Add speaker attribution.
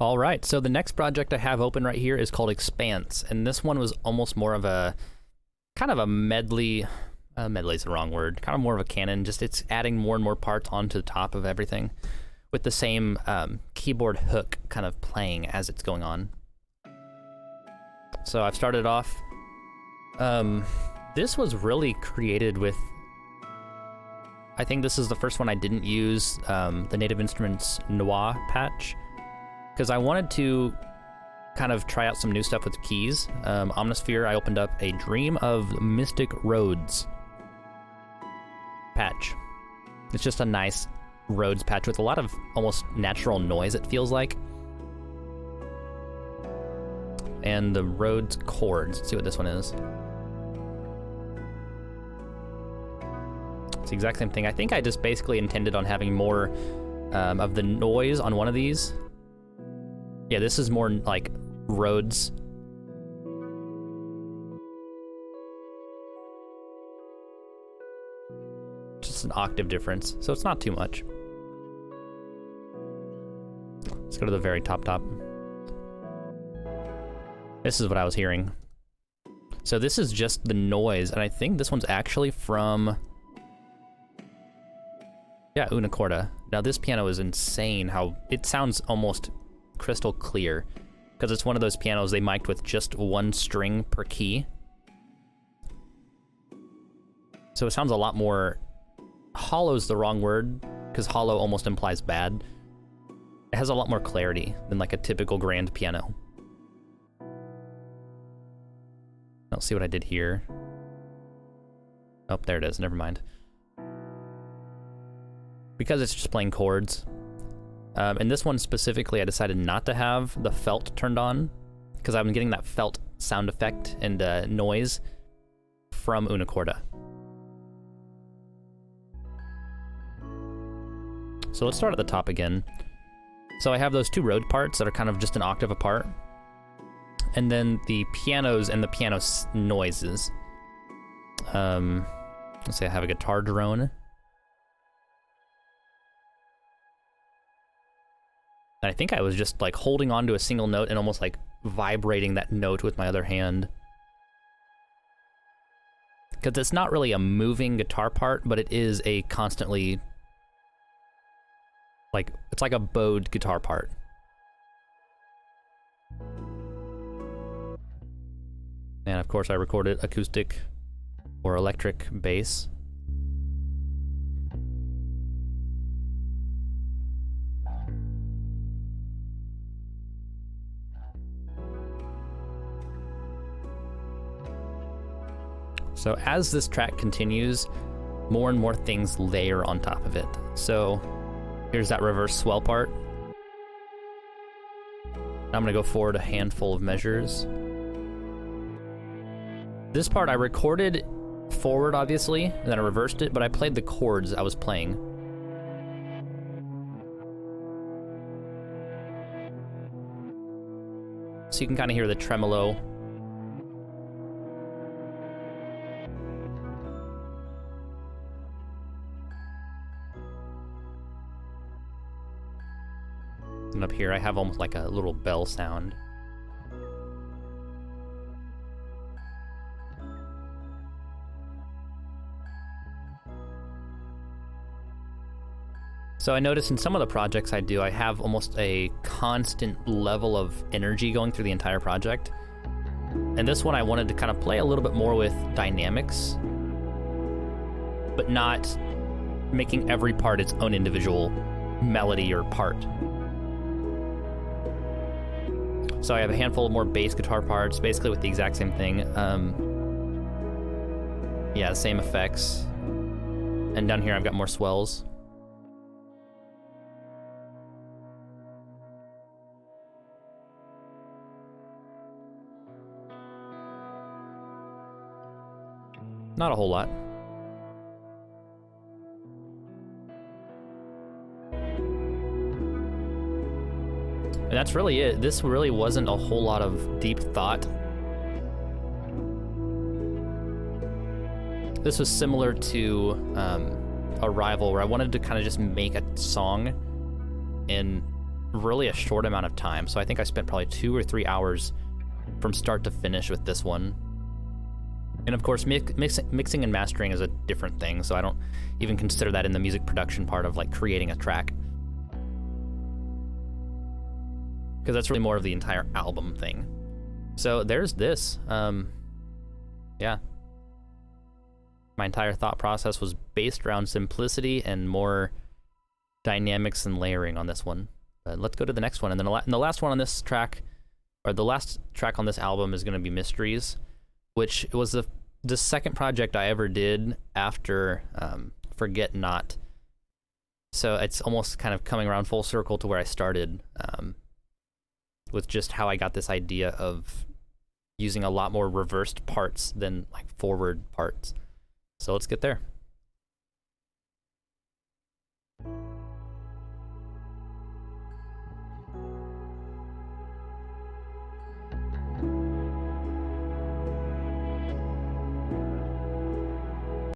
Speaker 1: All right, so the next project I have open right here is called Expanse, and this one was almost more of a kind of a medley. Medley's the wrong word. Kind of more of a canon. Just it's adding more and more parts onto the top of everything, with the same keyboard hook kind of playing as it's going on. So I've started off. This was really created with. I think this is the first one I didn't use the Native Instruments Noir patch, because I wanted to kind of try out some new stuff with keys. Omnisphere, I opened up a Dream of Mystic Roads patch. It's just a nice Rhodes patch with a lot of almost natural noise, it feels like. And the Rhodes chords. Let's see what this one is. It's the exact same thing. I think I just basically intended on having more of the noise on one of these. Yeah, this is more like Rhodes. Just an octave difference, so it's not too much. Let's go to the very top. This is what I was hearing. So this is just the noise, and I think this one's actually from... Yeah, Una Corda. Now this piano is insane how it sounds almost crystal clear, because it's one of those pianos they mic'd with just one string per key. So it sounds a lot more... Hollow's the wrong word, because hollow almost implies bad. It has a lot more clarity than like a typical grand piano. Let's see what I did here. Oh, there it is, never mind. Because it's just playing chords. And this one specifically, I decided not to have the felt turned on, because I've been getting that felt sound effect and noise from Una Corda. So let's start at the top again. So I have those two Rhodes parts that are kind of just an octave apart, and then the pianos and the piano noises. Let's say I have a guitar drone. I think I was just like holding on to a single note and almost like vibrating that note with my other hand. Because it's not really a moving guitar part, but it is a constantly, like, it's like a bowed guitar part. And of course I recorded acoustic or electric bass. So as this track continues, more and more things layer on top of it. So here's that reverse swell part. I'm gonna go forward a handful of measures. This part I recorded forward, obviously, and then I reversed it, but I played the chords I was playing. So you can kind of hear the tremolo. And up here I have almost like a little bell sound. So I notice in some of the projects I do, I have almost a constant level of energy going through the entire project. And this one I wanted to kind of play a little bit more with dynamics, but not making every part its own individual melody or part. So I have a handful of more bass guitar parts, basically with the exact same thing. Yeah, the same effects. And down here I've got more swells. Not a whole lot. And that's really it. This really wasn't a whole lot of deep thought. This was similar to Arrival, where I wanted to kind of just make a song and really a short amount of time. So I think I spent probably 2 or 3 hours from start to finish with this one. And of course, mixing and mastering is a different thing, so I don't even consider that in the music production part of like creating a track. Because that's really more of the entire album thing. So there's this. Yeah. My entire thought process was based around simplicity and more dynamics and layering on this one. Let's go to the next one. And then the last one on this track, or the last track on this album, is going to be Mysteries, which was the second project I ever did after Forget Not. So it's almost kind of coming around full circle to where I started, with just how I got this idea of using a lot more reversed parts than like forward parts. So let's get there.